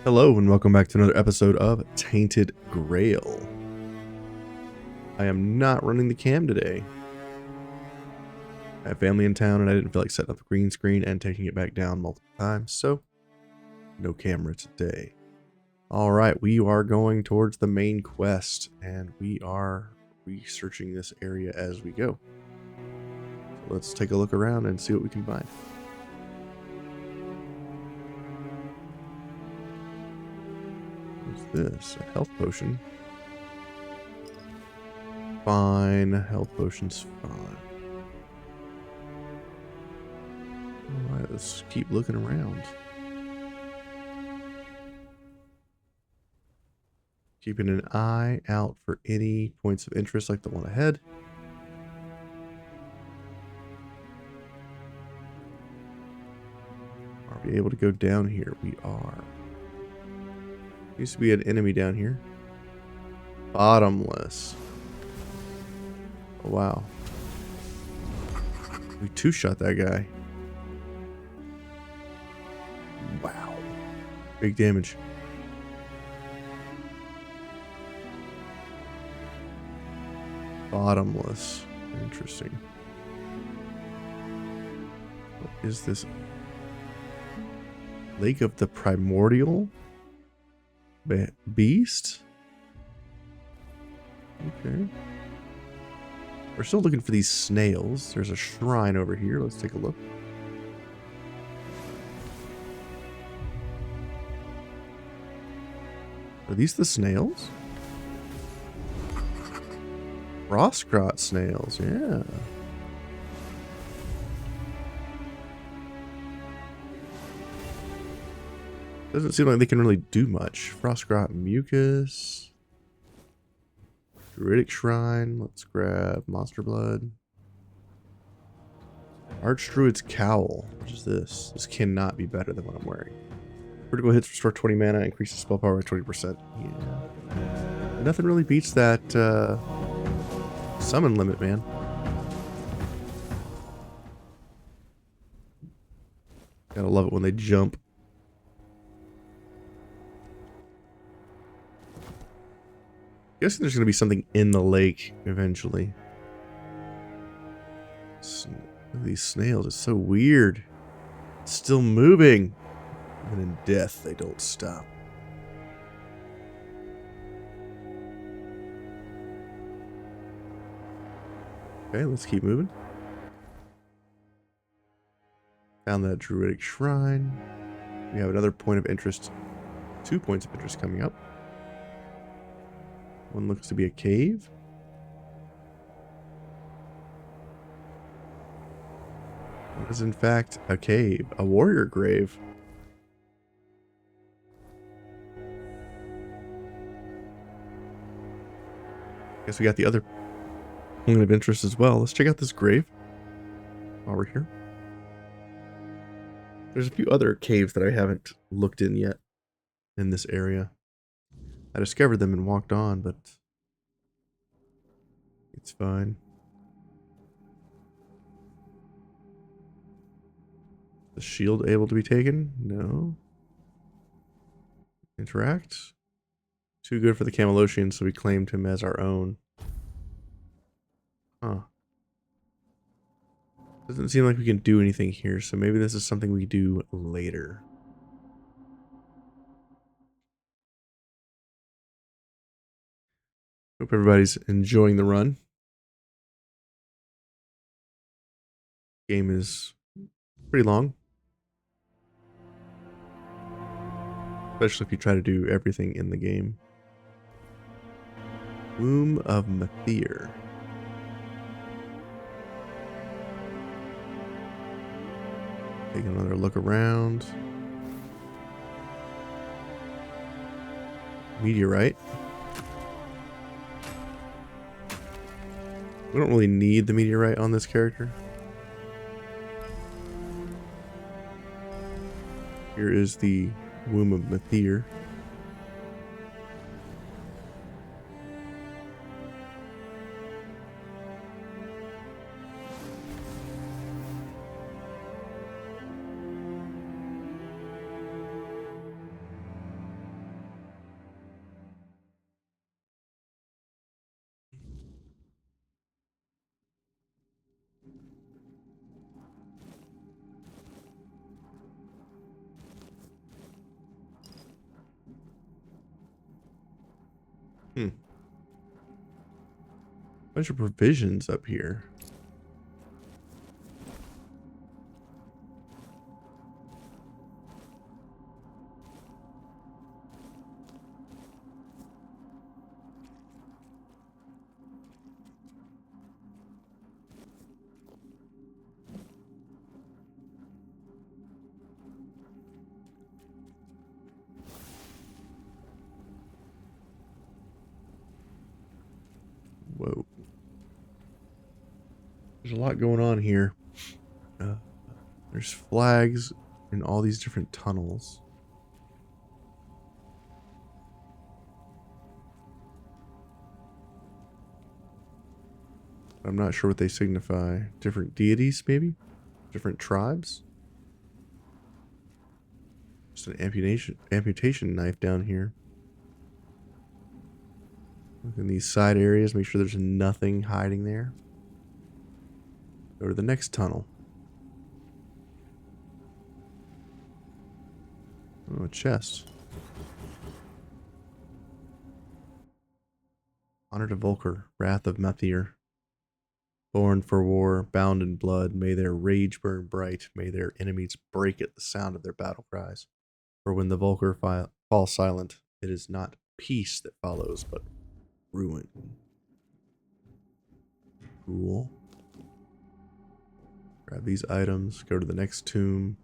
Hello and welcome back to another episode of Tainted Grail. I am not running the cam today. I have family in town and I didn't feel like setting up a green screen and taking it back down multiple times, so no camera today. Alright, we are going towards the main quest and we are researching this area as we go. So let's take a look around and see what we can find. What's this? A health potion. Fine. Health potion's fine. Alright, let's keep looking around. Keeping an eye out for any points of interest like the one ahead. Are we able to go down here? We are. Used to be an enemy down here. Bottomless. Oh, wow. We two-shot that guy. Wow. Big damage. Bottomless. Interesting. What is this? Lake of the Primordial Beast? Okay. We're still looking for these snails. There's a shrine over here. Let's take a look. Are these the snails? Frostgrot snails, yeah. Doesn't seem like they can really do much. Frostgrot mucus. Druidic shrine. Let's grab monster blood. Archdruid's cowl. What is this? This cannot be better than what I'm wearing. Critical hits restore 20 mana, increases spell power by 20%. Yeah. Nothing really beats that summon limit, man. Gotta love it when they jump. Guessing there's gonna be something in the lake eventually. These snails are so weird. It's still moving. Even in death, they don't stop. Okay, let's keep moving. Found that druidic shrine. We have another point of interest. 2 points of interest coming up. One looks to be a cave. It is in fact a cave, a warrior grave. Guess we got the other point of interest as well. Let's check out this grave while we're here. There's a few other caves that I haven't looked in yet in this area. I discovered them and walked on, but it's fine. The shield able to be taken? No. Interact. Too good for the Camelosian, so we claimed him as our own. Huh. Doesn't seem like we can do anything here, so maybe this is something we do later. Hope everybody's enjoying the run. Game is pretty long. Especially if you try to do everything in the game. Womb of Mathir. Take another look around. Meteorite. We don't really need the meteorite on this character. Here is the Womb of Mathir. Hmm. Bunch of provisions up here. Whoa. There's a lot going on here. There's flags in all these different tunnels. I'm not sure what they signify. Different deities, maybe? Different tribes? Just an amputation knife down here. Look in these side areas, make sure there's nothing hiding there. Go to the next tunnel. Oh, a chest. Honor to Volker, Wrath of Mathir. Born for war, bound in blood, may their rage burn bright, may their enemies break at the sound of their battle cries. For when the Volker fall silent, it is not peace that follows, but ruin. Cool. Grab these items, go to the next tomb.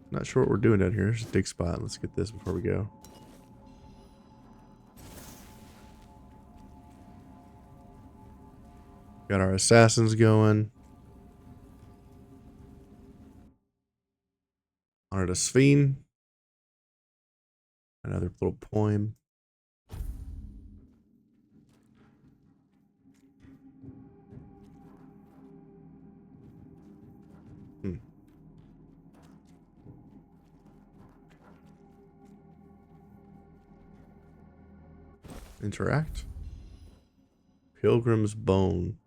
Not sure what we're doing down here. There's a dig spot. Let's get this before we go. Got our assassins going. Honor to Sphene. Another little poem. Interact. Pilgrim's Bone.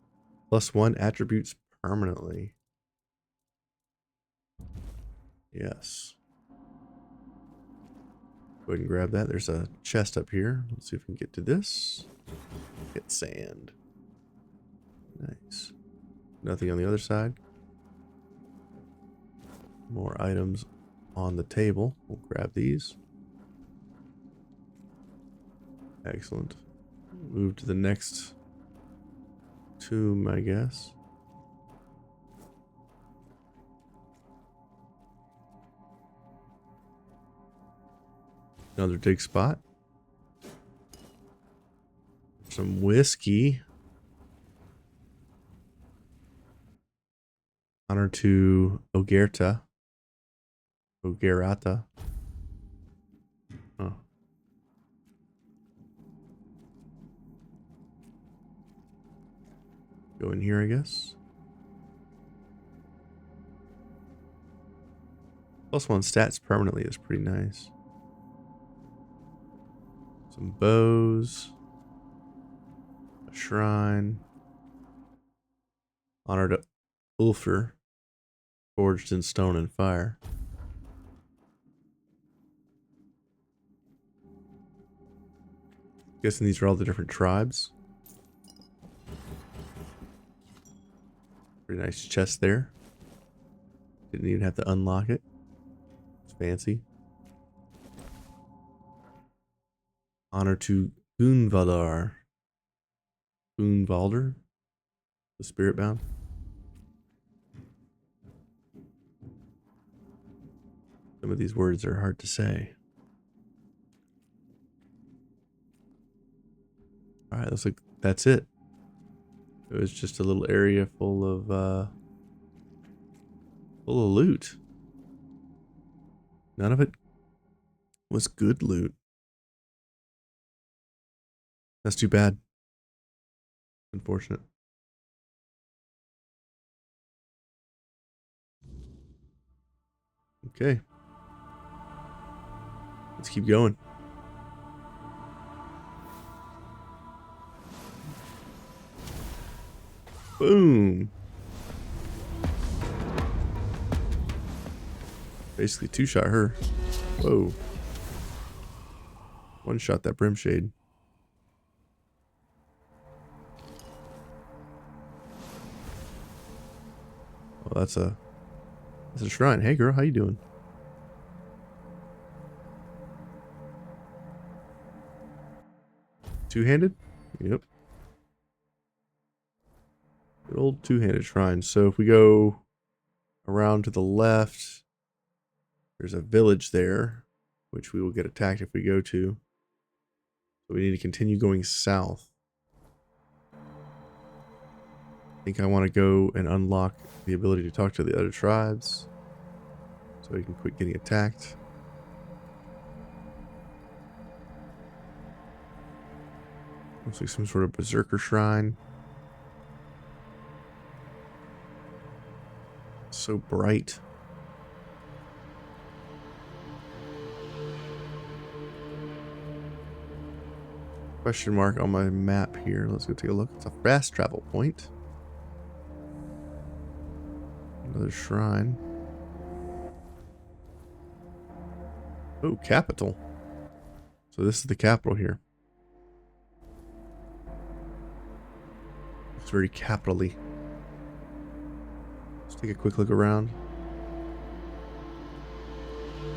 +1 attributes permanently. Yes. Go ahead and grab that. There's a chest up here. Let's see if we can get to this. Get sand. Nice. Nothing on the other side. More items on the table. We'll grab these. Excellent. Move to the next tomb, I guess. Another dig spot. Some whiskey. Honor to Ogerta. Ogerata. Oh. Go in here, I guess. +1 stats permanently is pretty nice. Some bows. A shrine. Honor to Ulfr. Forged in stone and fire. Guessing these are all the different tribes. Pretty nice chest there. Didn't even have to unlock it. It's fancy. Honor to Gunvaldar. Gunvalder? The spirit bound. Some of these words are hard to say. Alright, looks like that's it. It was just a little area full of loot. None of it was good loot. That's too bad. Unfortunate. Okay. Let's keep going. Boom. Basically two-shot her. Whoa. One shot that brimshade. Oh, that's a shrine. Hey girl, how you doing? Two-handed? Yep. Good old two-handed shrine. So if we go around to the left, there's a village there, which we will get attacked if we go to. So we need to continue going south. I think I want to go and unlock the ability to talk to the other tribes so we can quit getting attacked. Looks like some sort of berserker shrine. So bright. Question mark on my map here. Let's go take a look. It's a fast travel point. Another shrine. Oh, capital. So this is the capital here. It's very capital-y. Let's take a quick look around.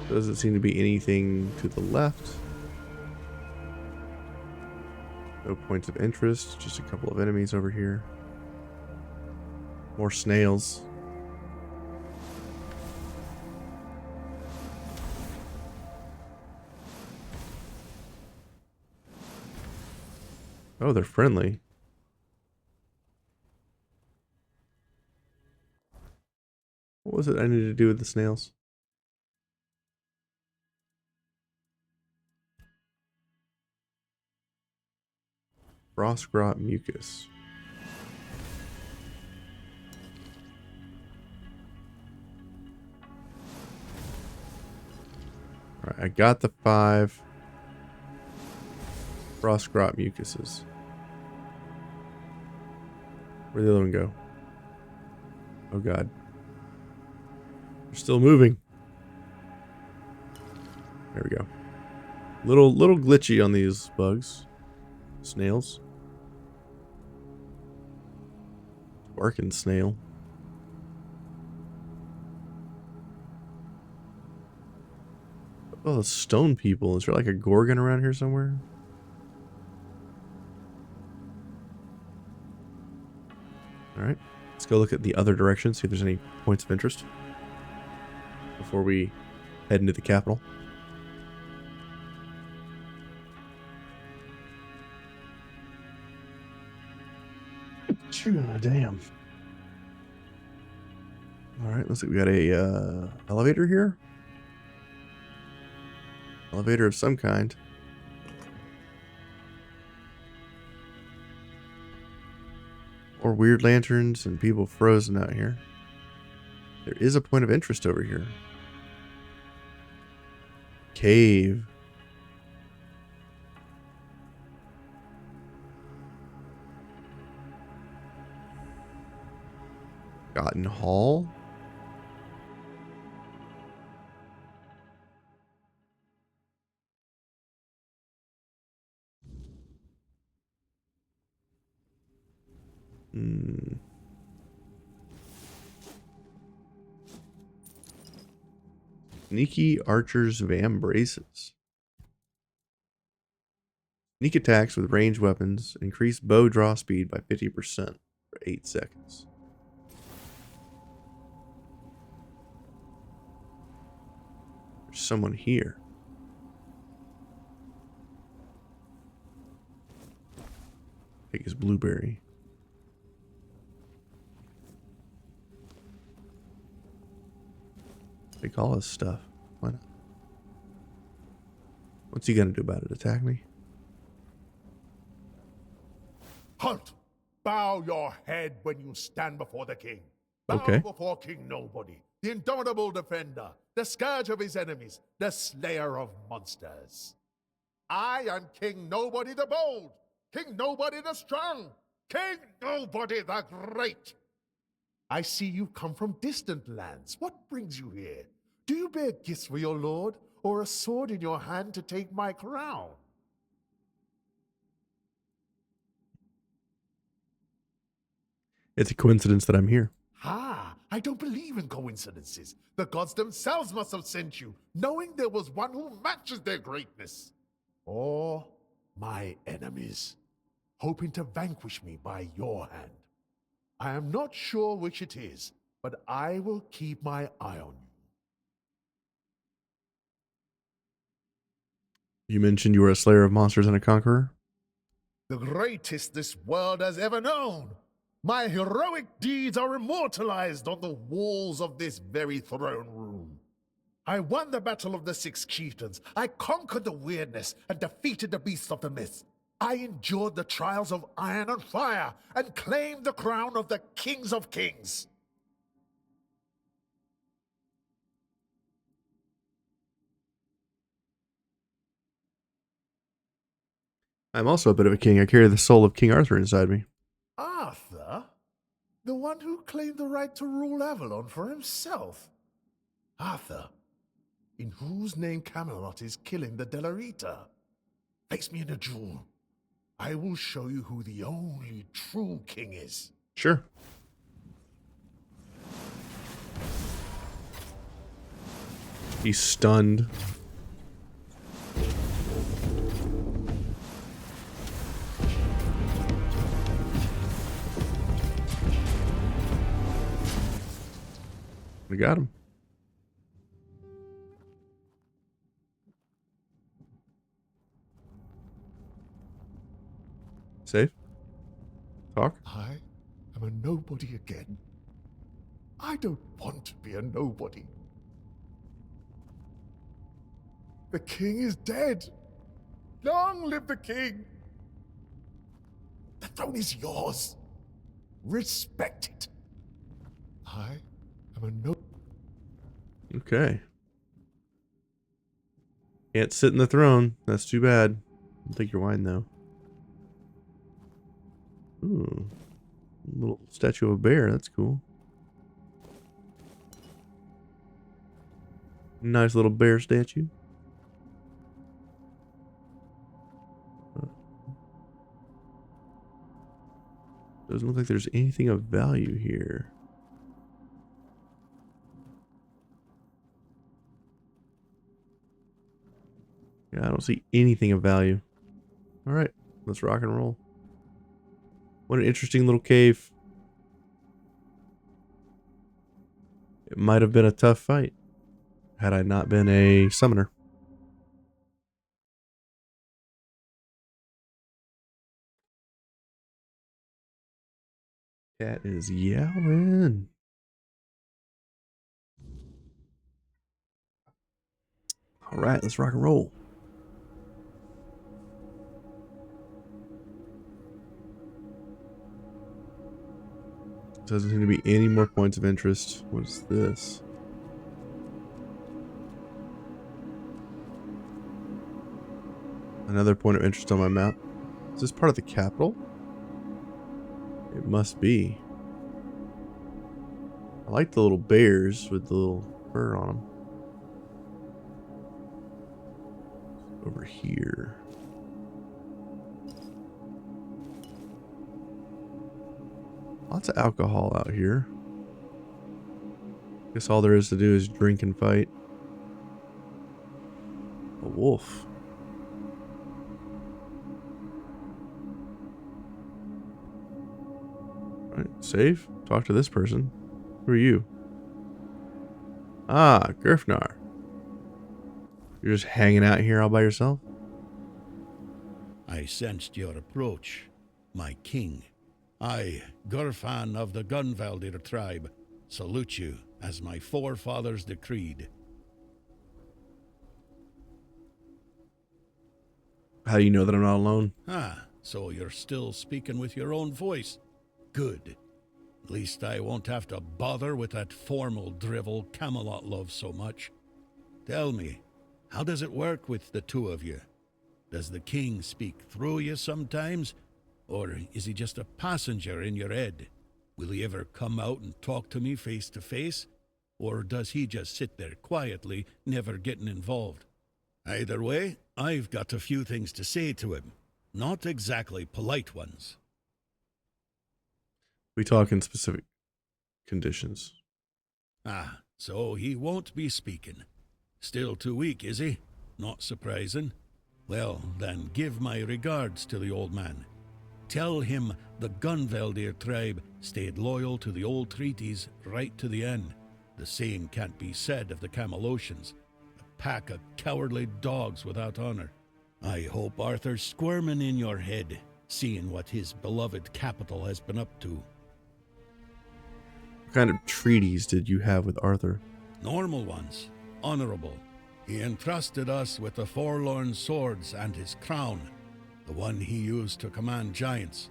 Doesn't seem to be anything to the left. No points of interest. Just a couple of enemies over here. More snails. Oh, they're friendly. What was it I needed to do with the snails? Frost-grot mucus. Alright, I got the 5 Frost-grot mucuses. Where'd the other one go? Oh god. They're still moving. There we go. Little glitchy on these bugs. Snails. Barking snail. Oh, the stone people. Is there like a gorgon around here somewhere? Alright. Let's go look at the other direction, see if there's any points of interest before we head into the capital. Damn. Alright, looks like we got a elevator here. Elevator of some kind. Or weird lanterns and people frozen out here. There is a point of interest over here. Cave. Cotton Hall. Sneaky Archer's Vambraces. Sneak attacks with ranged weapons increase bow draw speed by 50% for 8 seconds. There's someone here. Take his blueberry. Take all his stuff. Why not? What's he gonna do about it? Attack me? Halt! Bow your head when you stand before the king. Bow Okay. before King Nobody, the indomitable defender, the scourge of his enemies, the slayer of monsters. I am King Nobody the Bold, King Nobody the Strong, King Nobody the Great. I see you come from distant lands. What brings you here? Do you bear gifts for your lord, or a sword in your hand to take my crown. It's a coincidence that I'm here. Ah, I don't believe in coincidences. The gods themselves must have sent you, knowing there was one who matches their greatness. Or my enemies, hoping to vanquish me by your hand. I am not sure which it is, but I will keep my eye on you. You mentioned you were a slayer of monsters and a conqueror? The greatest this world has ever known. My heroic deeds are immortalized on the walls of this very throne room. I won the Battle of the Six Chieftains. I conquered the weirdness and defeated the beasts of the mist. I endured the trials of iron and fire and claimed the crown of the Kings of Kings. I'm also a bit of a king. I carry the soul of King Arthur inside me. Arthur? The one who claimed the right to rule Avalon for himself? Arthur, in whose name Camelot is killing the Delarita? Face me in a duel. I will show you who the only true king is. Sure. He's stunned. We got him. Safe? Talk? I am a nobody again. I don't want to be a nobody. The king is dead. Long live the king. The throne is yours. Respect it. I am a no. Okay. Can't sit in the throne. That's too bad. I'll take your wine, though. Ooh. A little statue of a bear. That's cool. Nice little bear statue. Doesn't look like there's anything of value here. Yeah, I don't see anything of value. All right, let's rock and roll. What an interesting little cave. It might have been a tough fight had I not been a summoner. Cat is yowling. All right, let's rock and roll. Doesn't seem to be any more points of interest. What is this? Another point of interest on my map. Is this part of the capital? It must be. I like the little bears with the little fur on them. Over here. Lots of alcohol out here. Guess all there is to do is drink and fight. A wolf. Alright, save. Talk to this person. Who are you? Ah, Gerfnar. You're just hanging out here all by yourself? I sensed your approach, my king. I, Gurfan of the Gunvaldir tribe, salute you as my forefathers decreed. How do you know that I'm not alone? Ah, so you're still speaking with your own voice. Good. At least I won't have to bother with that formal drivel Camelot loves so much. Tell me, how does it work with the two of you? Does the king speak through you sometimes? Or is he just a passenger in your head? Will he ever come out and talk to me face to face? Or does he just sit there quietly, never getting involved? Either way, I've got a few things to say to him. Not exactly polite ones. We talk in specific conditions. Ah, so he won't be speaking. Still too weak, is he? Not surprising. Well, then give my regards to the old man. Tell him the Gunveldir tribe stayed loyal to the old treaties right to the end. The same can't be said of the Camelocians, a pack of cowardly dogs without honor. I hope Arthur's squirming in your head, seeing what his beloved capital has been up to. What kind of treaties did you have with Arthur? Normal ones, honorable. He entrusted us with the forlorn swords and his crown, the one he used to command giants.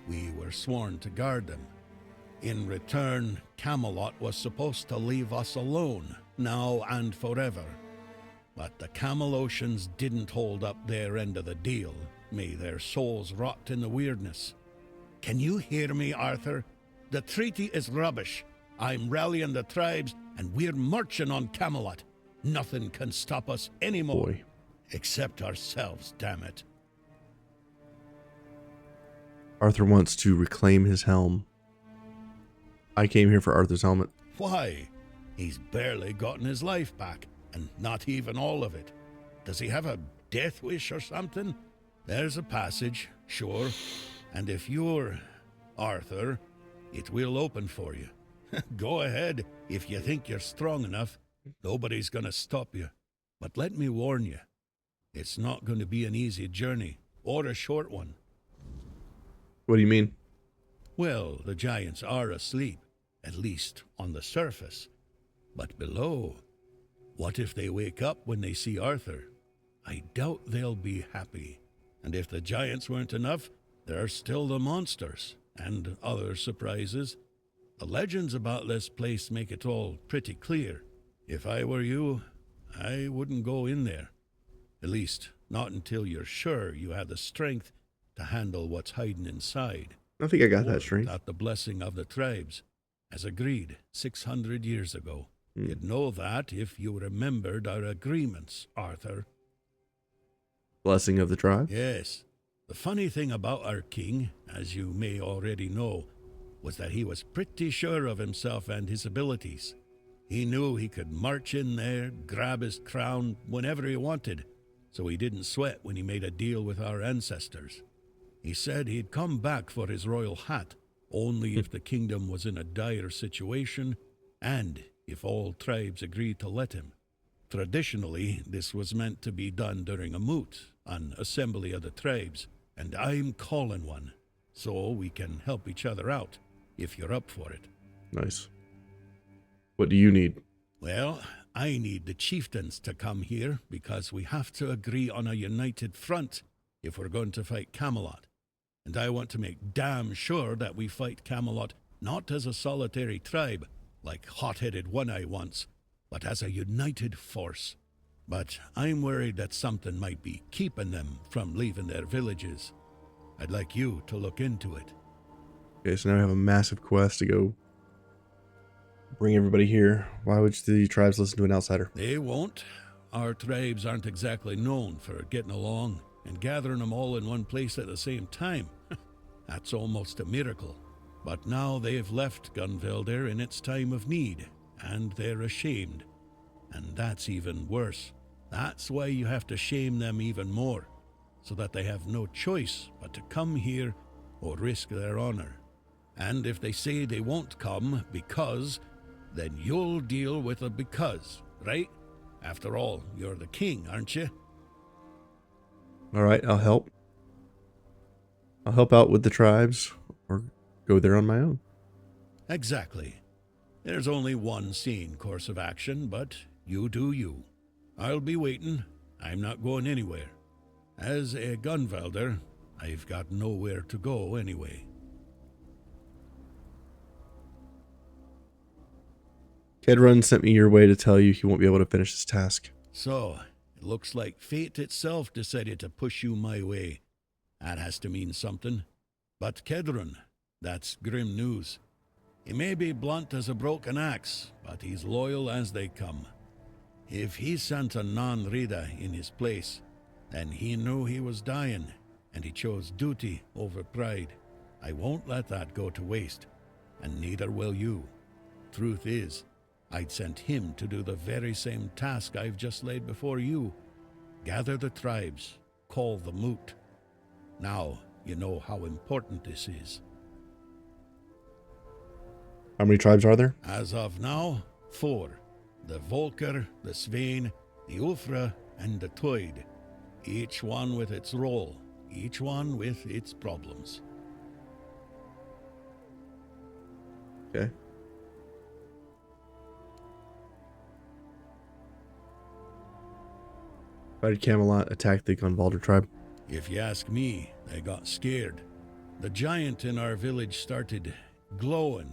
We were sworn to guard them. In return, Camelot was supposed to leave us alone, now and forever. But the Camelocians didn't hold up their end of the deal. May their souls rot in the weirdness. Can you hear me, Arthur? The treaty is rubbish. I'm rallying the tribes, and we're marching on Camelot. Nothing can stop us anymore. Boy. Except ourselves, damn it. Arthur wants to reclaim his helm. I came here for Arthur's helmet. Why? He's barely gotten his life back, and not even all of it. Does he have a death wish or something? There's a passage, sure. And if you're Arthur, it will open for you. Go ahead if you think you're strong enough. Nobody's gonna stop you. But let me warn you, it's not going to be an easy journey, or a short one. What do you mean? Well, the giants are asleep, at least on the surface. But below, what if they wake up when they see Arthur? I doubt they'll be happy. And if the giants weren't enough, there are still the monsters, and other surprises. The legends about this place make it all pretty clear. If I were you, I wouldn't go in there. At least, not until you're sure you have the strength to handle what's hiding inside. I think I got Or that straight. without the blessing of the tribes, as agreed 600 years ago. You'd know that if you remembered our agreements, Arthur. Blessing of the tribe? Yes. The funny thing about our king, as you may already know, was that he was pretty sure of himself and his abilities. He knew he could march in there, grab his crown whenever he wanted, so he didn't sweat when he made a deal with our ancestors. He said he'd come back for his royal hat, only if the kingdom was in a dire situation, and if all tribes agreed to let him. Traditionally, this was meant to be done during a moot, an assembly of the tribes, and I'm calling one, so we can help each other out, if you're up for it. Nice. What do you need? Well, I need the chieftains to come here, because we have to agree on a united front if we're going to fight Camelot. And I want to make damn sure that we fight Camelot not as a solitary tribe, like hot-headed One-Eye once, but as a united force. But I'm worried that something might be keeping them from leaving their villages. I'd like you to look into it. Okay, so now we have a massive quest to go bring everybody here. Why would the tribes listen to an outsider? They won't. Our tribes aren't exactly known for getting along, and gathering them all in one place at the same time. That's almost a miracle. But now they've left Gunveldir in its time of need, and they're ashamed. And that's even worse. That's why you have to shame them even more, so that they have no choice but to come here or risk their honor. And if they say they won't come because, then you'll deal with a because, right? After all, you're the king, aren't you? All right, I'll help. I'll help out with the tribes or go there on my own. Exactly. There's only one sane course of action, but you do you. I'll be waiting. I'm not going anywhere. As a Gunveldir, I've got nowhere to go anyway. Kedrun sent me your way to tell you he won't be able to finish this task. So, it looks like fate itself decided to push you my way. That has to mean something. But Kedrun, that's grim news. He may be blunt as a broken axe, but he's loyal as they come. If he sent a non-reader in his place, then he knew he was dying, and he chose duty over pride. I won't let that go to waste, and neither will you. Truth is, I'd sent him to do the very same task I've just laid before you. Gather the tribes, call the moot. Now you know how important this is. How many tribes are there? As of now, 4. The Volker, the Svein, the Ulfra, and the Toyd. Each one with its role, each one with its problems. Okay. Why did Camelot attack the Gunvalder tribe? If you ask me, they got scared. The giant in our village started glowing.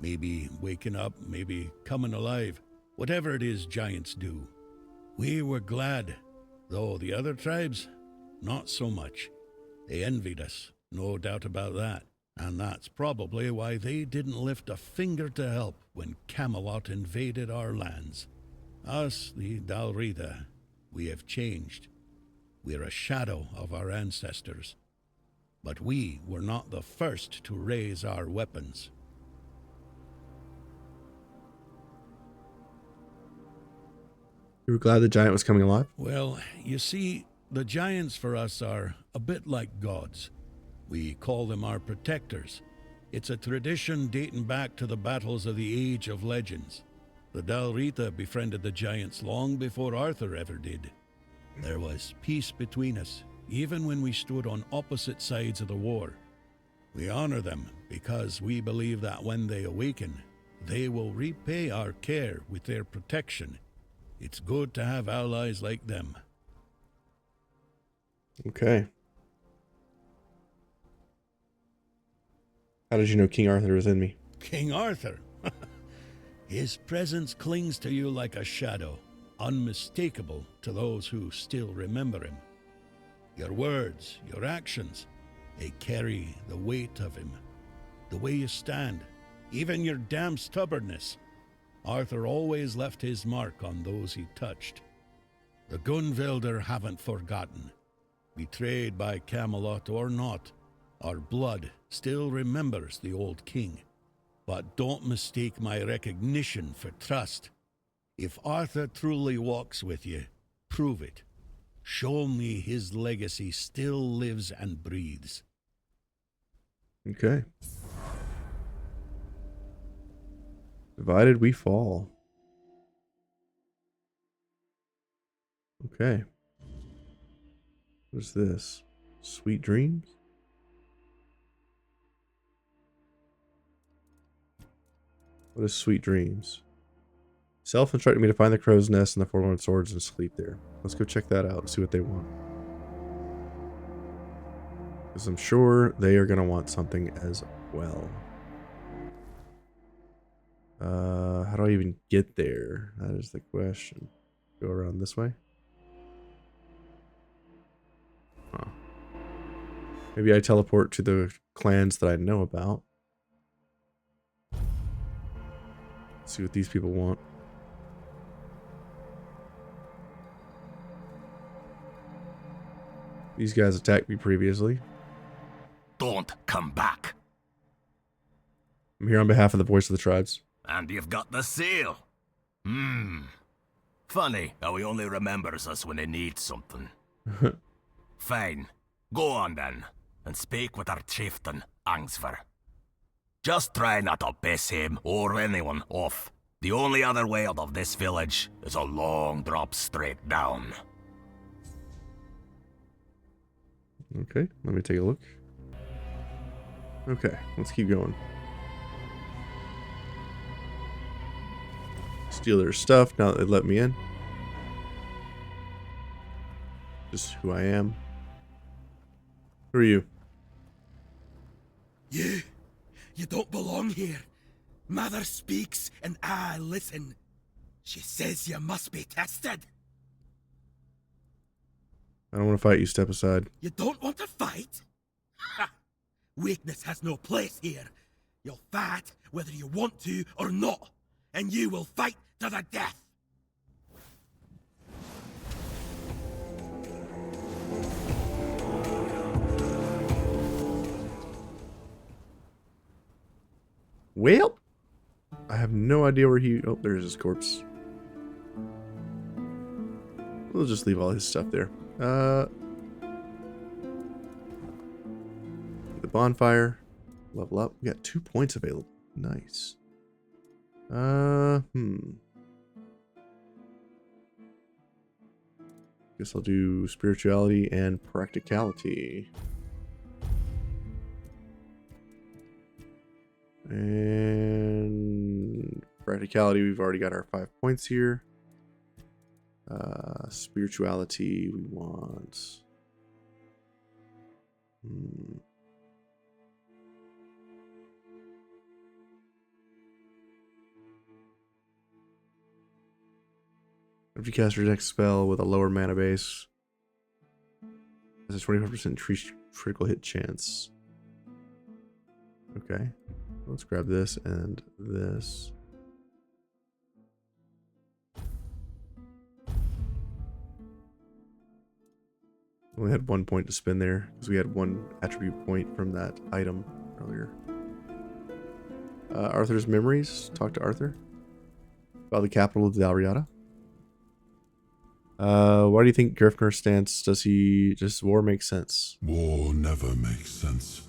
Maybe waking up, maybe coming alive. Whatever it is giants do. We were glad, though the other tribes, not so much. They envied us, no doubt about that. And that's probably why they didn't lift a finger to help when Camelot invaded our lands. Us, the Dalrida, we have changed. We're a shadow of our ancestors. But we were not the first to raise our weapons. You were glad the giant was coming alive? Well, you see, the giants for us are a bit like gods. We call them our protectors. It's a tradition dating back to the battles of the Age of Legends. The Dalrita befriended the giants long before Arthur ever did. There was peace between us, even when we stood on opposite sides of the war. We honor them because we believe that when they awaken, they will repay our care with their protection. It's good to have allies like them. Okay. How did you know King Arthur was in me? King Arthur? His presence clings to you like a shadow, unmistakable to those who still remember him. Your words, your actions, they carry the weight of him. The way you stand, even your damn stubbornness. Arthur always left his mark on those he touched. The Gunvalder haven't forgotten. Betrayed by Camelot or not, our blood still remembers the old king. But don't mistake my recognition for trust. If Arthur truly walks with you, prove it. Show me his legacy still lives and breathes. Okay. Divided we fall. Okay. What is this? Sweet dreams? What is sweet dreams? Self instructed me to find the crow's nest and the forlorn swords and sleep there. Let's go check that out and see what they want. Because I'm sure they are going to want something as well. How do I even get there? That is the question. Go around this way? Huh. Maybe I teleport to the clans that I know about. See what these people want. These guys attacked me previously. Don't come back. I'm here on behalf of the voice of the tribes. And you've got the seal. Funny how he only remembers us when he needs something. Fine. Go on then, and speak with our chieftain, Angsver. Just try not to piss him or anyone off. The only other way out of this village is a long drop straight down. Okay, let me take a look. Okay, let's keep going. Steal their stuff now that they let me in. Just who I am. Who are you? You don't belong here. Mother speaks and I listen. She says you must be tested. I don't want to fight you, step aside. You don't want to fight? Ha! Weakness has no place here. You'll fight whether you want to or not, and you will fight to the death. Well, I have no idea where he... Oh, there's his corpse. We'll just leave all his stuff there. The bonfire. Level up. We got 2 points available. Nice. Guess I'll do spirituality and practicality. And practicality, we've already got our 5 points here. Spirituality, we want... If you cast your next spell with a lower mana base, has a 25% critical hit chance. Okay. Let's grab this and this. Only had 1 point to spend there because we had 1 attribute point from that item earlier. Arthur's memories. Talk to Arthur about the capital of Dalriada. Why do you think Grifner's stance? Does war make sense? War never makes sense.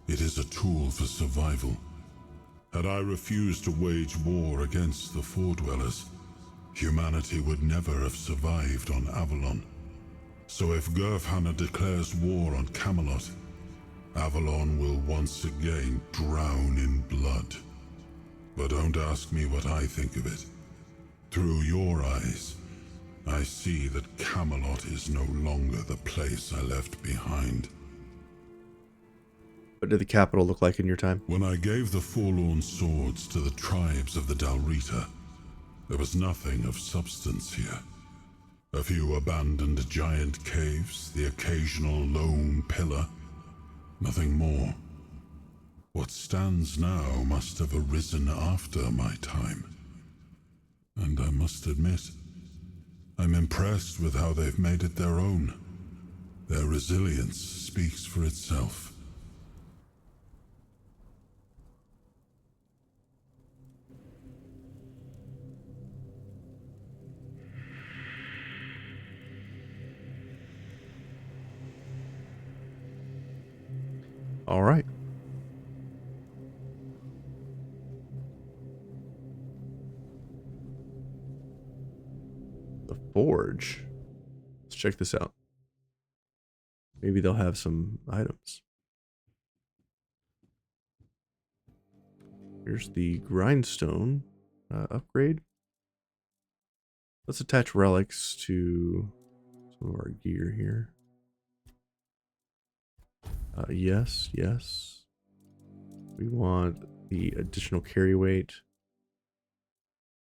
It is a tool for survival. Had I refused to wage war against the Foredwellers, humanity would never have survived on Avalon. So if Gerfhanna declares war on Camelot, Avalon will once again drown in blood. But don't ask me what I think of it. Through your eyes, I see that Camelot is no longer the place I left behind. What did the capital look like in your time? When I gave the forlorn swords to the tribes of the Dalrita, there was nothing of substance here. A few abandoned giant caves, the occasional lone pillar, nothing more. What stands now must have arisen after my time. And I must admit, I'm impressed with how they've made it their own. Their resilience speaks for itself. All right. The Forge. Let's check this out. Maybe they'll have some items. Here's the grindstone upgrade. Let's attach relics to some of our gear here. Yes. We want the additional carry weight.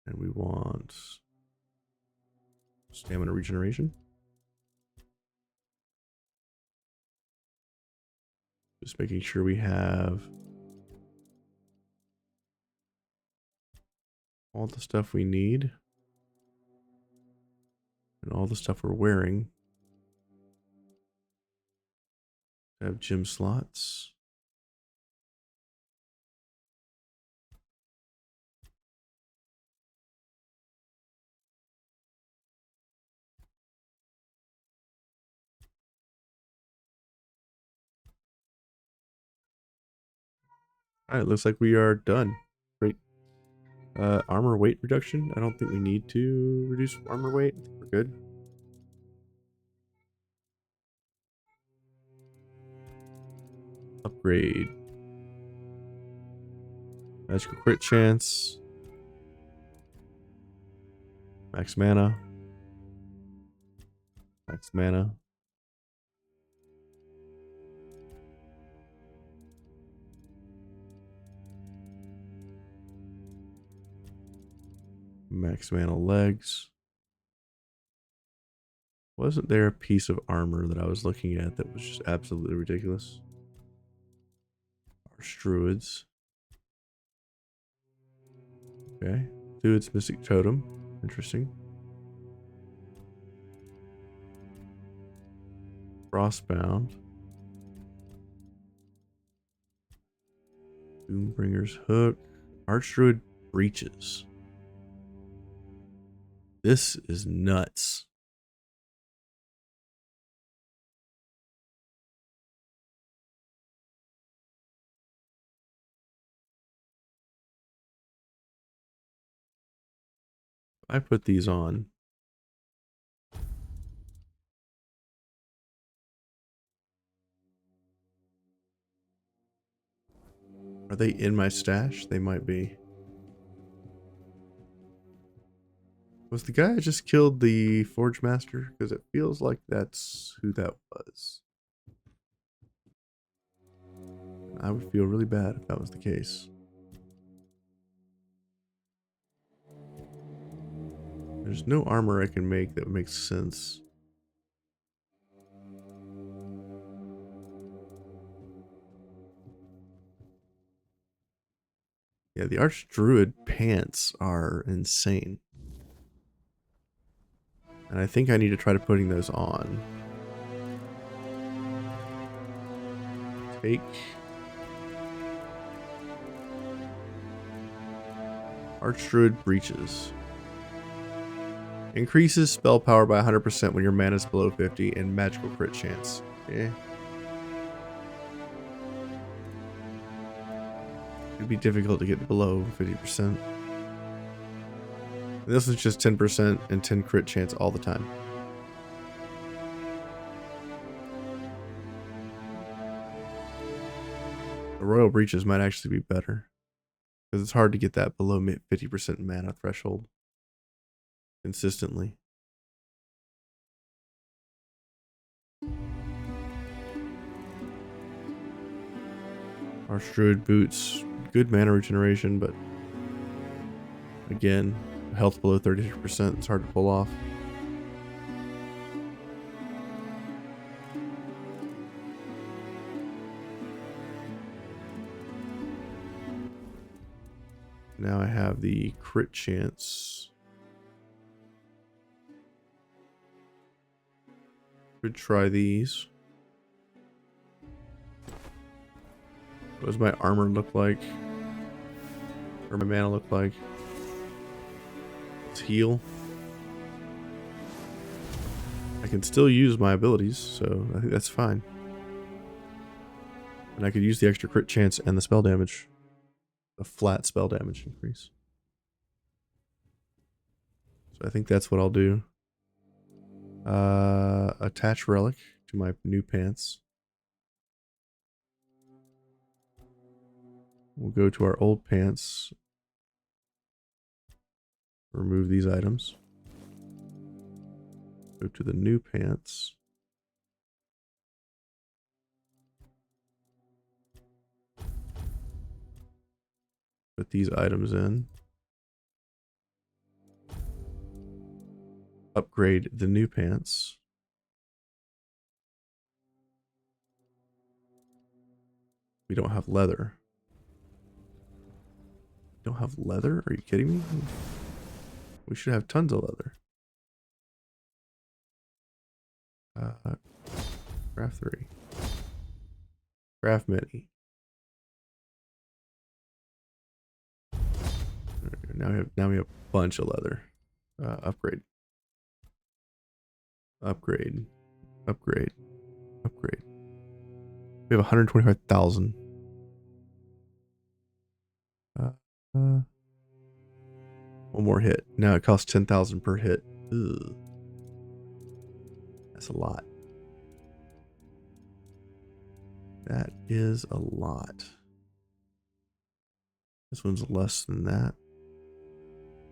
And we want stamina regeneration. Just making sure we have all the stuff we need. And all the stuff we're wearing. Have gym slots. Alright, looks like we are done. Great. Armor weight reduction. I don't think we need to reduce armor weight. I think we're good. Upgrade. Magical crit chance. Max mana. Max mana. Max mana legs. Wasn't there a piece of armor that I was looking at that was just absolutely ridiculous? Our Druids. Okay. Druids Mystic Totem. Interesting. Frostbound. Doombringer's Hook. Archdruid Breaches. This is nuts. I put these on. Are they in my stash? They might be. Was the guy I just killed the Forge Master? Because it feels like that's who that was. I would feel really bad if that was the case. There's no armor I can make that makes sense. Yeah, the Archdruid pants are insane. And I think I need to try to putting those on. Take. Archdruid Breaches. Increases spell power by 100% when your mana is below 50 and magical crit chance. Eh. It'd be difficult to get below 50%. And this is just 10% and 10 crit chance all the time. The Royal Breaches might actually be better. Because it's hard to get that below 50% mana threshold. Consistently. Archdruid Boots. Good mana regeneration, but again, health below 33%, it's hard to pull off. Now I have the crit chance. Could try these. What does my armor look like? Or my mana look like? Let's heal. I can still use my abilities, so I think that's fine. And I could use the extra crit chance and the spell damage. A flat spell damage increase. So I think that's what I'll do. Attach relic to my new pants. We'll go to our old pants. Remove these items. Go to the new pants. Put these items in. Upgrade the new pants. We don't have leather. We don't have leather? Are you kidding me? We should have tons of leather. Craft 3. Craft many. Now we have a bunch of leather. Upgrade. Upgrade. Upgrade. Upgrade. We have 125,000. One more hit. Now it costs 10,000 per hit. Ugh. That's a lot. That is a lot. This one's less than that.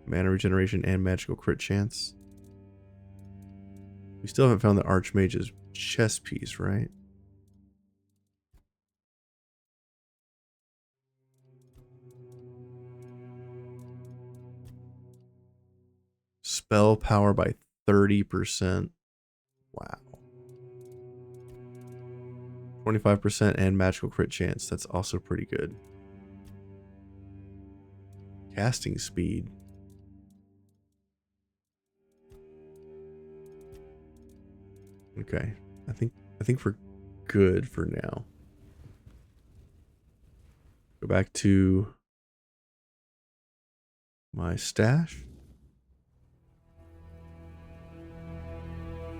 Mana regeneration and magical crit chance. We still haven't found the Archmage's chest piece, right? Spell power by 30%. Wow. 25% and magical crit chance. That's also pretty good. Casting speed. Okay. I think we're good for now. Go back to my stash.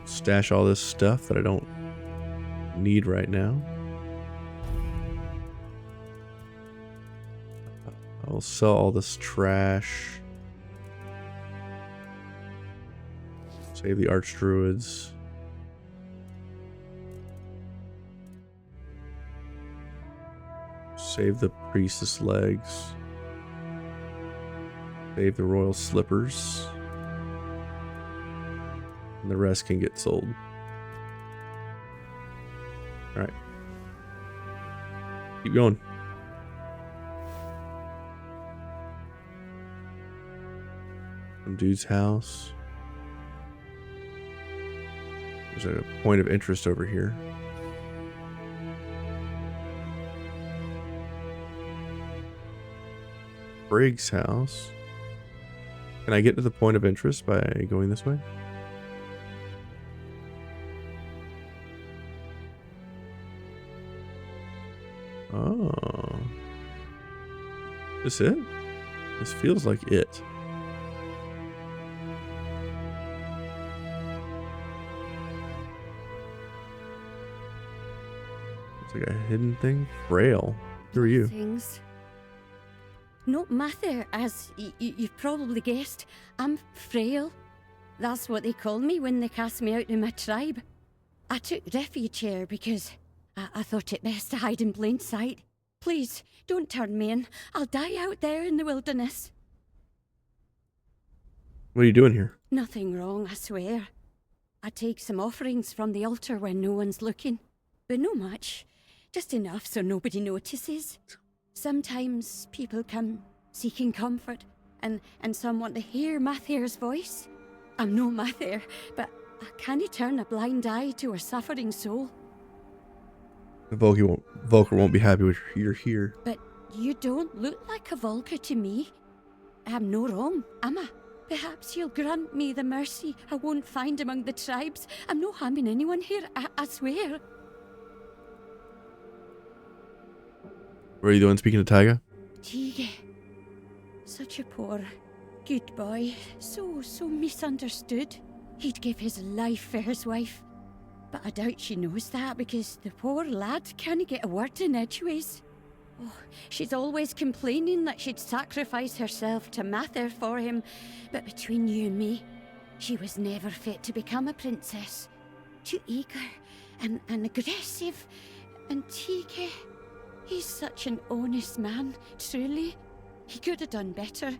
Stash all this stuff that I don't need right now. I'll sell all this trash. Save the archdruids. Save the priestess legs. Save the royal slippers. And the rest can get sold. Alright. Keep going. Some dude's house. There's a point of interest over here. Briggs' house. Can I get to the point of interest by going this way? Oh. This it? This feels like it. It's like a hidden thing. Frail. Who are you? Things. Not Mather, as you've probably guessed. I'm frail. That's what they call me when they cast me out of my tribe. I took refuge here because I thought it best to hide in plain sight. Please, don't turn me in. I'll die out there in the wilderness. What are you doing here? Nothing wrong, I swear. I take some offerings from the altar when no one's looking. But no much. Just enough so nobody notices. Sometimes people come seeking comfort, and some want to hear Mather's voice. I'm no Mather, but I can't turn a blind eye to a suffering soul. Volker won't be happy with you're here. But you don't look like a Volker to me. I'm no wrong, am I? Perhaps you'll grant me the mercy I won't find among the tribes. I'm no harming anyone here, I swear. Were you the one speaking to Taiga? Tige. Such a poor, good boy. So misunderstood. He'd give his life for his wife. But I doubt she knows that because the poor lad can't get a word in edgeways. Oh, she's always complaining that she'd sacrifice herself to Mather for him. But between you and me, she was never fit to become a princess. Too eager and aggressive. And Tige, he's such an honest man, truly. He could have done better.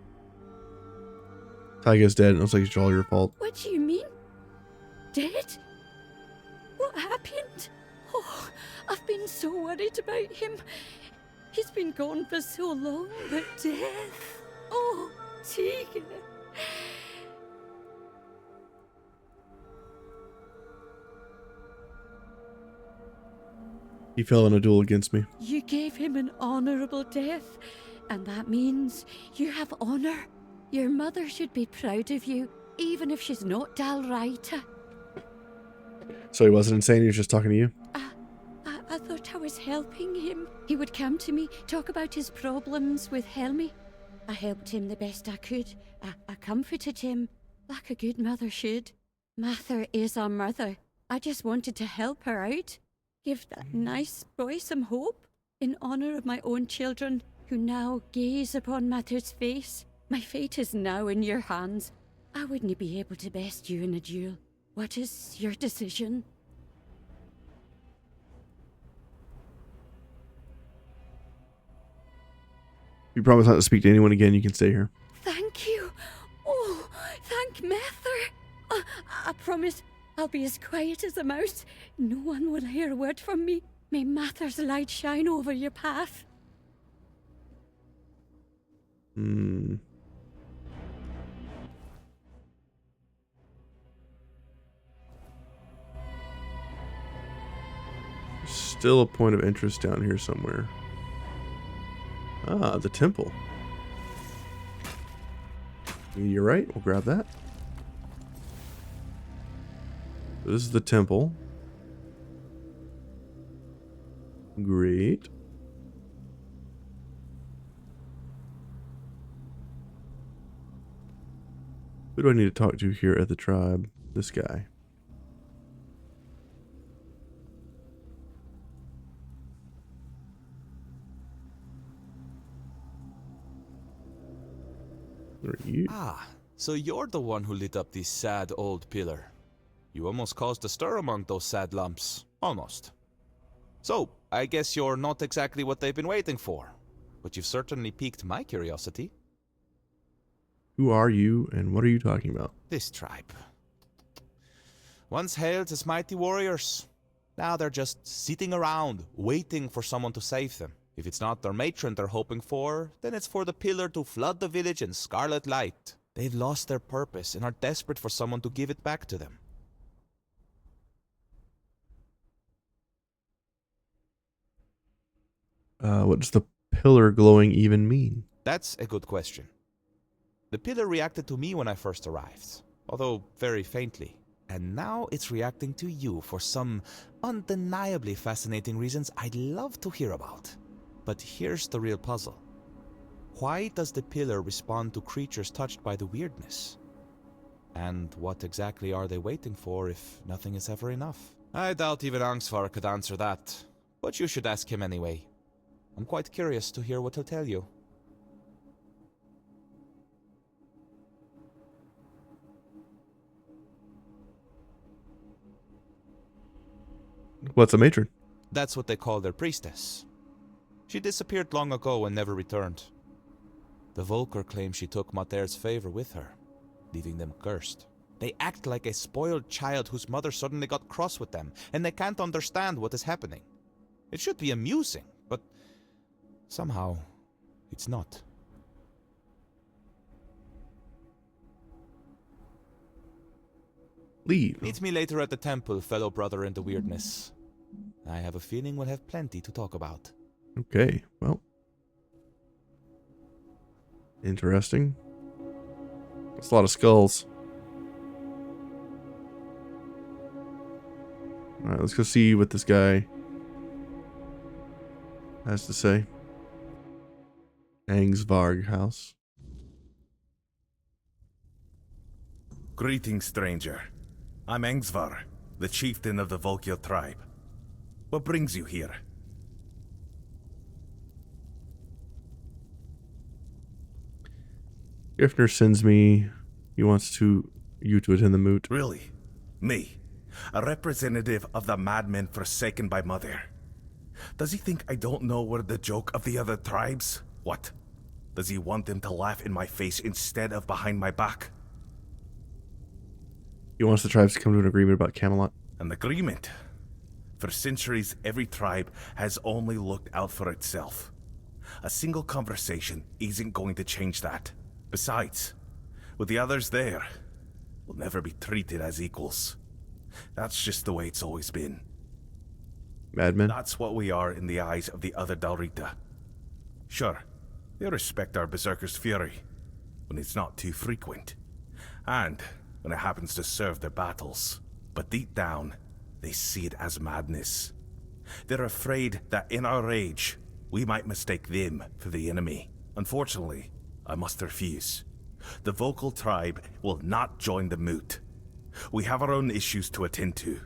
Taiga's dead and it looks like it's all your fault. What do you mean? Dead? What happened? Oh, I've been so worried about him. He's been gone for so long, but death. Oh, Tige. He fell in a duel against me. You gave him an honourable death, and that means you have honour. Your mother should be proud of you, even if she's not Dalraita. So he wasn't insane, he was just talking to you? I thought I was helping him. He would come to me, talk about his problems with Helmi. I helped him the best I could. I comforted him, like a good mother should. Mather is our mother. I just wanted to help her out. Give that nice boy some hope, in honour of my own children, who now gaze upon Mather's face. My fate is now in your hands. I wouldn't be able to best you in a duel. What is your decision? You promise not to speak to anyone again, you can stay here. Thank you. Oh, thank Mather. I promise I'll be as quiet as a mouse. No one will hear a word from me. May Mather's light shine over your path. Still a point of interest down here somewhere. Ah, the temple. You're right, we'll grab that. This is the temple. Great. Who do I need to talk to here at the tribe? This guy. Who are you? Ah, so you're the one who lit up this sad old pillar. You almost caused a stir among those sad lumps. Almost. So, I guess you're not exactly what they've been waiting for. But you've certainly piqued my curiosity. Who are you, and what are you talking about? This tribe. Once hailed as mighty warriors. Now they're just sitting around, waiting for someone to save them. If it's not their matron they're hoping for, then it's for the pillar to flood the village in scarlet light. They've lost their purpose and are desperate for someone to give it back to them. What does the pillar glowing even mean? That's a good question. The pillar reacted to me when I first arrived, although very faintly. And now it's reacting to you for some undeniably fascinating reasons I'd love to hear about. But here's the real puzzle. Why does the pillar respond to creatures touched by the weirdness? And what exactly are they waiting for if nothing is ever enough? I doubt even Angsvar could answer that, but you should ask him anyway. I'm quite curious to hear what he'll tell you. What's a matron? That's what they call their priestess. She disappeared long ago and never returned. The Volker claim she took Mater's favor with her, leaving them cursed. They act like a spoiled child whose mother suddenly got cross with them, and they can't understand what is happening. It should be amusing, but somehow it's not. Leave. Meet me later at the temple, fellow brother in the weirdness. I have a feeling we'll have plenty to talk about. Okay, well. Interesting. That's a lot of skulls. Alright, let's go see what this guy has to say. Angsvarg house. Greetings, stranger. I'm Angsvar, the chieftain of the Volkil tribe. What brings you here? Griffner sends me. He wants you to attend the moot. Really? Me? A representative of the madmen forsaken by Mother? Does he think I don't know we're the joke of the other tribes? What? Does he want them to laugh in my face instead of behind my back? He wants the tribes to come to an agreement about Camelot. An agreement? For centuries, every tribe has only looked out for itself. A single conversation isn't going to change that. Besides, with the others there, we'll never be treated as equals. That's just the way it's always been. Madmen? That's what we are in the eyes of the other Dalrita. Sure, they respect our berserker's fury, when it's not too frequent, and when it happens to serve their battles. But deep down, they see it as madness. They're afraid that in our rage, we might mistake them for the enemy. Unfortunately, I must refuse. The Volkil tribe will not join the moot. We have our own issues to attend to.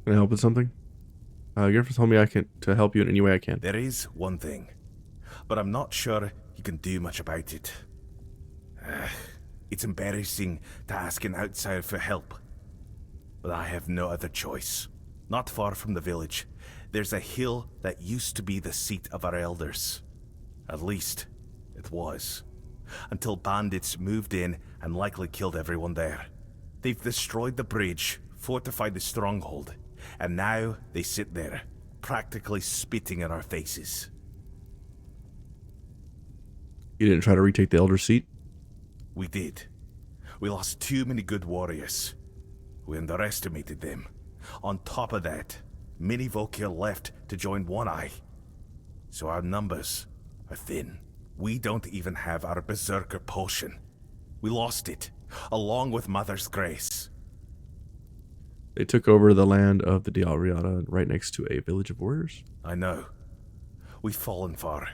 Can I help with something? Griffin told me to help you in any way I can. There is one thing, but I'm not sure you can do much about it. It's embarrassing to ask an outsider for help, but I have no other choice. Not far from the village, there's a hill that used to be the seat of our elders. At least, it was. Until bandits moved in and likely killed everyone there. They've destroyed the bridge, fortified the stronghold, and now they sit there, practically spitting in our faces. You didn't try to retake the elder seat? We did. We lost too many good warriors. We underestimated them. On top of that, many Volkil left to join One Eye. So our numbers are thin. We don't even have our berserker potion. We lost it, along with Mother's grace. They took over the land of the Dalriata right next to a village of warriors. I know. We've fallen far.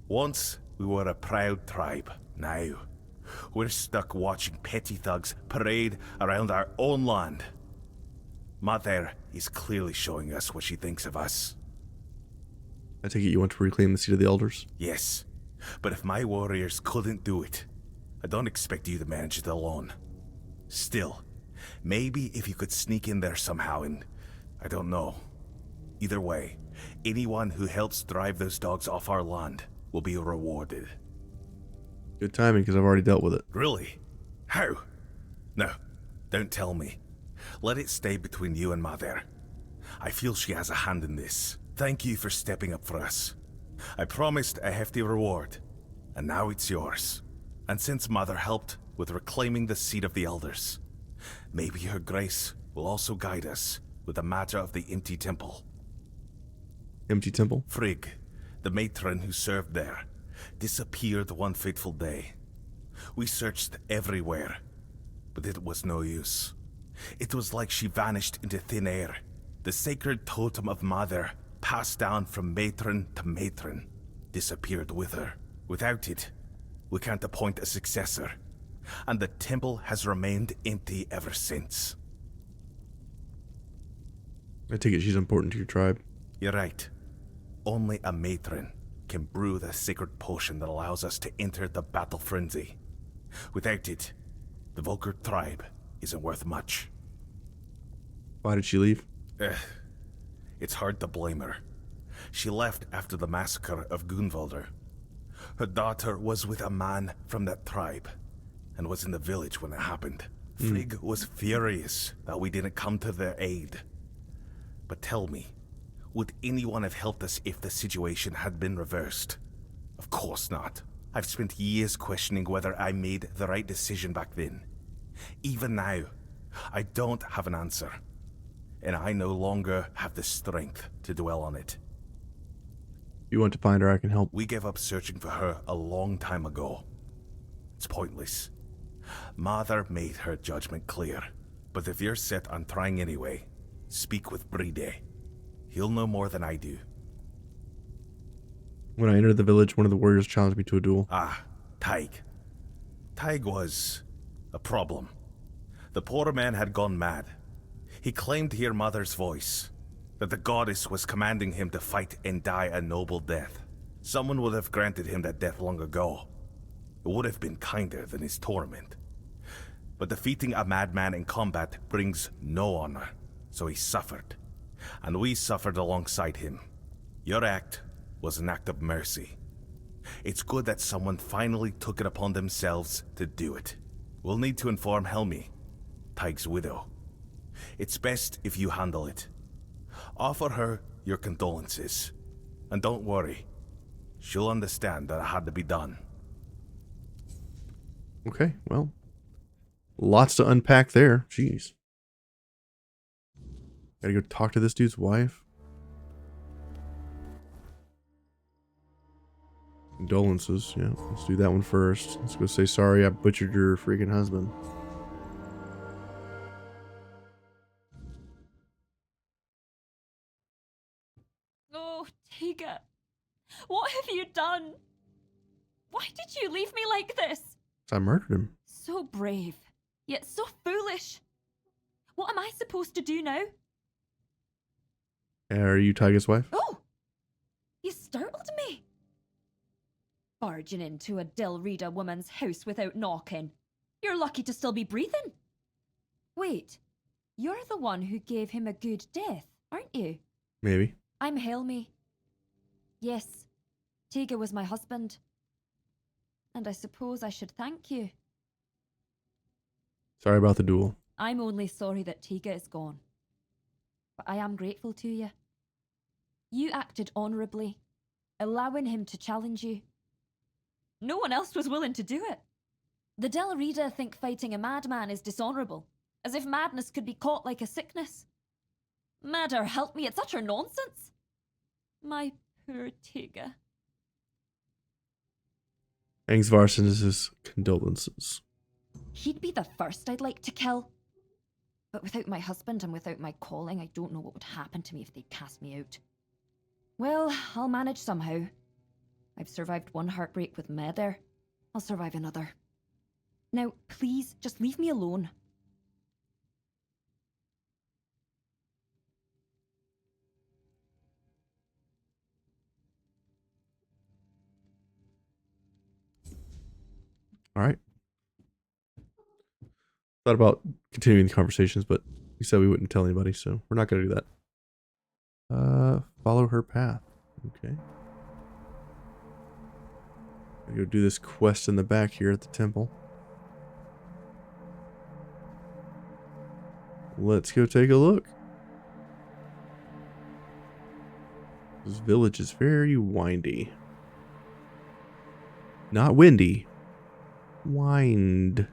Once, we were a proud tribe. Now, We're stuck watching petty thugs parade around our own land. Mother is clearly showing us what she thinks of us. I take it you want to reclaim the seat of the elders? Yes, but if my warriors couldn't do it, I don't expect you to manage it alone. Still, maybe if you could sneak in there somehow and... I don't know. Either way, anyone who helps drive those dogs off our land will be rewarded. Good timing, because I've already dealt with it. Really? How? No, don't tell me. Let it stay between you and Mother. I feel she has a hand in this. Thank you for stepping up for us. I promised a hefty reward, and now it's yours. And since Mother helped with reclaiming the seat of the elders, maybe her grace will also guide us with the matter of the empty temple. Empty temple? Frigg, the matron who served there, disappeared one fateful day. We searched everywhere, but it was no use. It was like she vanished into thin air. The sacred totem of Mother, passed down from matron to matron, disappeared with her. Without it, we can't appoint a successor, and the temple has remained empty ever since. I take it she's important to your tribe. You're right. Only a matron can brew the sacred potion that allows us to enter the battle frenzy. Without it, the Volker tribe isn't worth much. Why did she leave? It's hard to blame her. She left after the massacre of Gunvalder. Her daughter was with a man from that tribe, and was in the village when it happened. Frigg was furious that we didn't come to their aid. But tell me, would anyone have helped us if the situation had been reversed? Of course not. I've spent years questioning whether I made the right decision back then. Even now, I don't have an answer. And I no longer have the strength to dwell on it. If you want to find her, I can help. We gave up searching for her a long time ago. It's pointless. Mother made her judgment clear. But if you're set on trying anyway, speak with Bride. He'll know more than I do. When I entered the village, one of the warriors challenged me to a duel. Ah, Taig. Taig was a problem. The poor man had gone mad. He claimed to hear Mother's voice, that the goddess was commanding him to fight and die a noble death. Someone would have granted him that death long ago. It would have been kinder than his torment. But defeating a madman in combat brings no honor, so he suffered. And we suffered alongside him. Your act was an act of mercy. It's good that someone finally took it upon themselves to do it. We'll need to inform Helmi, Taig's widow. It's best if you handle it. Offer her your condolences. And don't worry, she'll understand that it had to be done. Okay, well, lots to unpack there. Jeez. Gotta go talk to this dude's wife. Condolences, yeah. Let's do that one first. Let's go say sorry I butchered your freaking husband. Oh, Taiga. What have you done? Why did you leave me like this? I murdered him. So brave, yet so foolish. What am I supposed to do now? Are you Taiga's wife? Oh! You startled me. Barging into a Delrida woman's house without knocking. You're lucky to still be breathing. Wait, you're the one who gave him a good death, aren't you? Maybe. I'm Helmi. Yes, Taiga was my husband. And I suppose I should thank you. Sorry about the duel. I'm only sorry that Taiga is gone. But I am grateful to you. You acted honourably, allowing him to challenge you. No one else was willing to do it. The Delrida think fighting a madman is dishonourable, as if madness could be caught like a sickness. Madder help me, it's utter nonsense. My poor Taiga. Angsvar sends his condolences. He'd be the first I'd like to kill. But without my husband and without my calling, I don't know what would happen to me if they cast me out. Well, I'll manage somehow. I've survived one heartbreak with Meder. I'll survive another. Now, please, just leave me alone. All right. Thought about continuing the conversations, but we said we wouldn't tell anybody, so we're not going to do that. Follow her path. Okay. I'll go do this quest in the back here at the temple. Let's go take a look. This village is very windy. Not windy. Windy.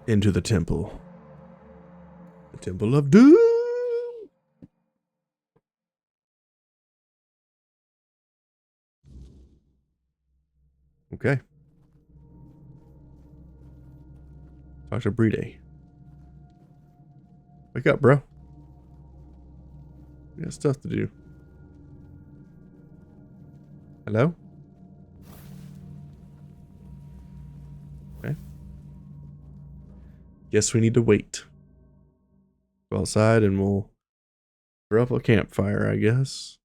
Into the temple. The temple of doom. Okay. Talk to Bride. Wake up, bro. We got stuff to do. Hello? Okay. Guess we need to wait. Go outside and we'll throw up a campfire, I guess.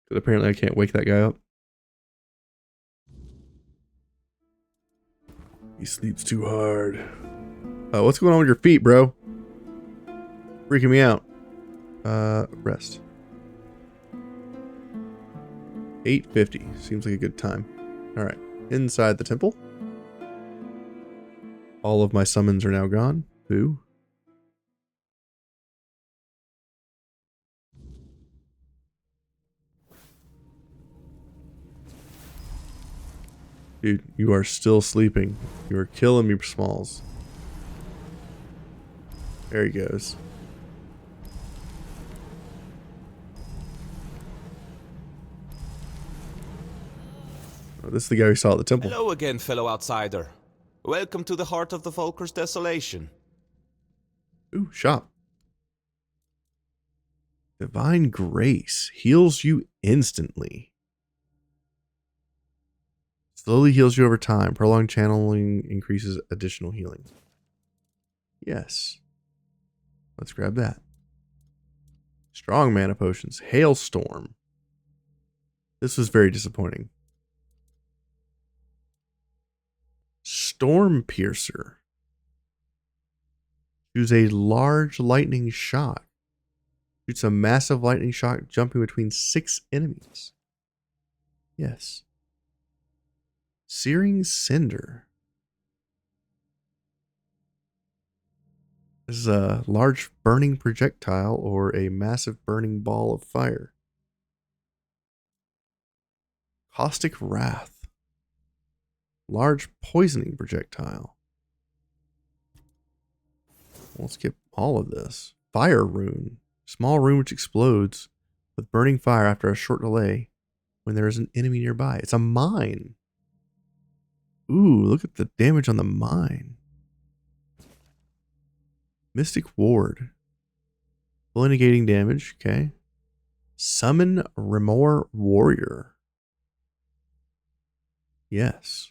Because apparently I can't wake that guy up. He sleeps too hard. What's going on with your feet, bro? Freaking me out. Rest. 8:50. Seems like a good time. Alright. Inside the temple. All of my summons are now gone. Boo. Dude, you are still sleeping. You are killing me, Smalls. There he goes. Oh, this is the guy we saw at the temple. Hello again, fellow outsider. Welcome to the heart of the Volker's desolation. Ooh, shop. Divine Grace heals you instantly. Slowly heals you over time. Prolonged channeling increases additional healing. Yes. Let's grab that. Strong mana potions. Hailstorm. This was very disappointing. Storm Piercer. Choose a large lightning shot. Shoots a massive lightning shot jumping between 6 enemies. Yes. Searing Cinder. This is a large burning projectile or a massive burning ball of fire. Caustic Wrath. Large poisoning projectile. Let's skip all of this. Fire Rune. Small rune which explodes with burning fire after a short delay when there is an enemy nearby. It's a mine. Ooh, look at the damage on the mine. Mystic Ward. Fully negating damage. Okay. Summon Remor Warrior. Yes.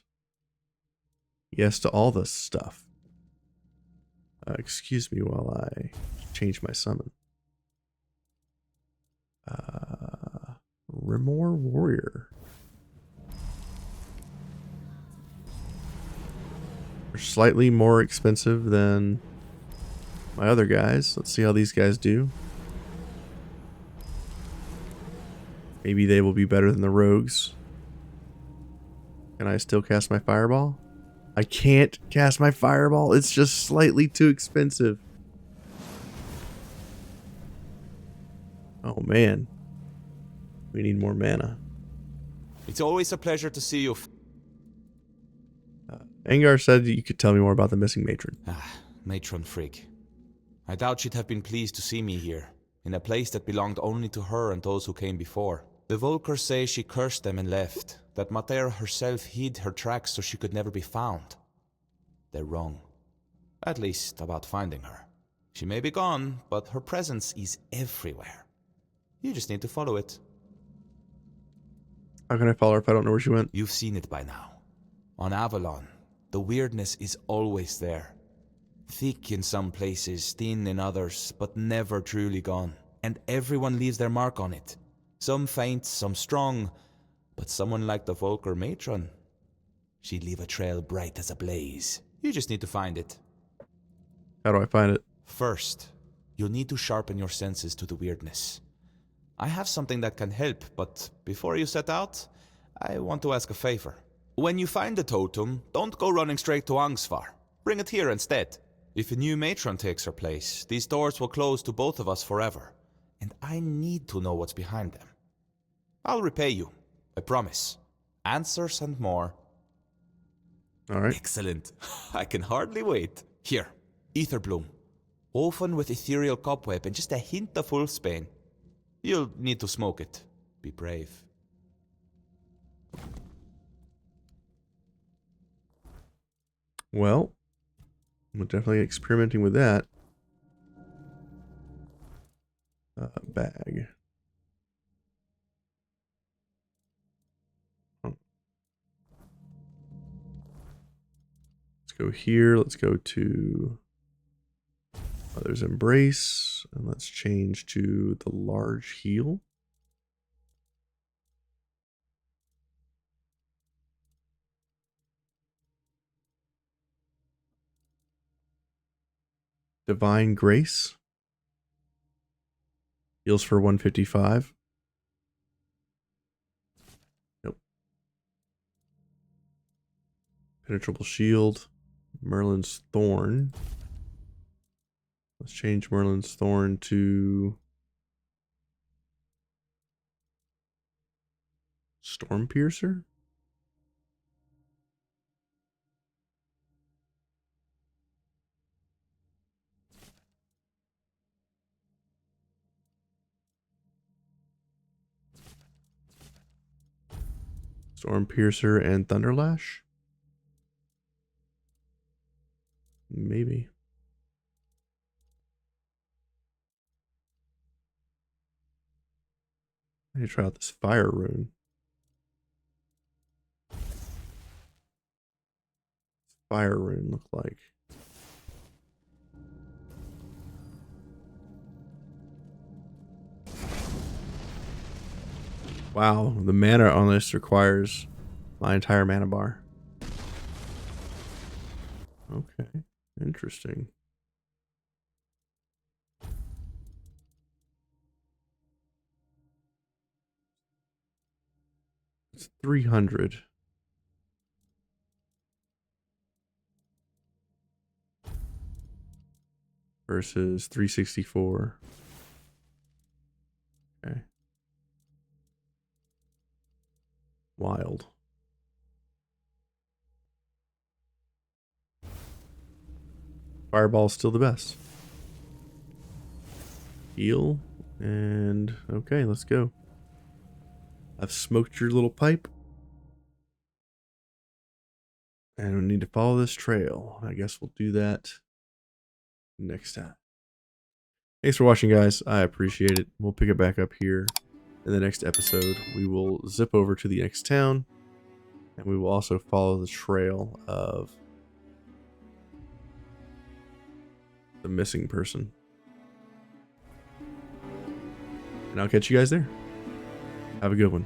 Yes to all this stuff. Excuse me while I change my summon. Remor Warrior. They're slightly more expensive than my other guys. Let's see how these guys do. Maybe they will be better than the rogues. Can I still cast my fireball? I can't cast my fireball. It's just slightly too expensive. Oh man. We need more mana. It's always a pleasure to see you. Angar said you could tell me more about the missing matron. Matron freak. I doubt she'd have been pleased to see me here, in a place that belonged only to her and those who came before. The Volkers say she cursed them and left, that Mater herself hid her tracks so she could never be found. They're wrong. At least about finding her. She may be gone, but her presence is everywhere. You just need to follow it. How can I follow her if I don't know where she went? You've seen it by now. On Avalon, the weirdness is always there. Thick in some places, thin in others, but never truly gone. And everyone leaves their mark on it. Some faint, some strong, but someone like the Volker matron, she'd leave a trail bright as a blaze. You just need to find it. How do I find it? First, you'll need to sharpen your senses to the weirdness. I have something that can help, but before you set out, I want to ask a favor. When you find the totem, don't go running straight to Angsvar. Bring it here instead. If a new matron takes her place, these doors will close to both of us forever, and I need to know what's behind them. I'll repay you, I promise. Answers and more. All right. Excellent. I can hardly wait. Here, ether bloom. Woven with ethereal cobweb and just a hint of wolfsbane. You'll need to smoke it. Be brave. Well, I'm definitely experimenting with that. Bag. Oh. Let's go here. Let's go to Mother's Embrace. And let's change to the large heal. Divine Grace. Heals for 155. Nope. Penetrable Shield. Merlin's Thorn. Let's change Merlin's Thorn to Storm Piercer. Storm Piercer and Thunderlash? Maybe. I need to try out this Fire Rune. Fire Rune look like? Wow, the mana on this requires my entire mana bar. Okay, interesting. It's 300. Versus 364. Okay. Wild. Fireball's still the best. Heal. And okay, let's go. I've smoked your little pipe. And we need to follow this trail. I guess we'll do that next time. Thanks for watching, guys. I appreciate it. We'll pick it back up here in the next episode. We will zip over to the next town, and we will also follow the trail of the missing person. And I'll catch you guys there. Have a good one.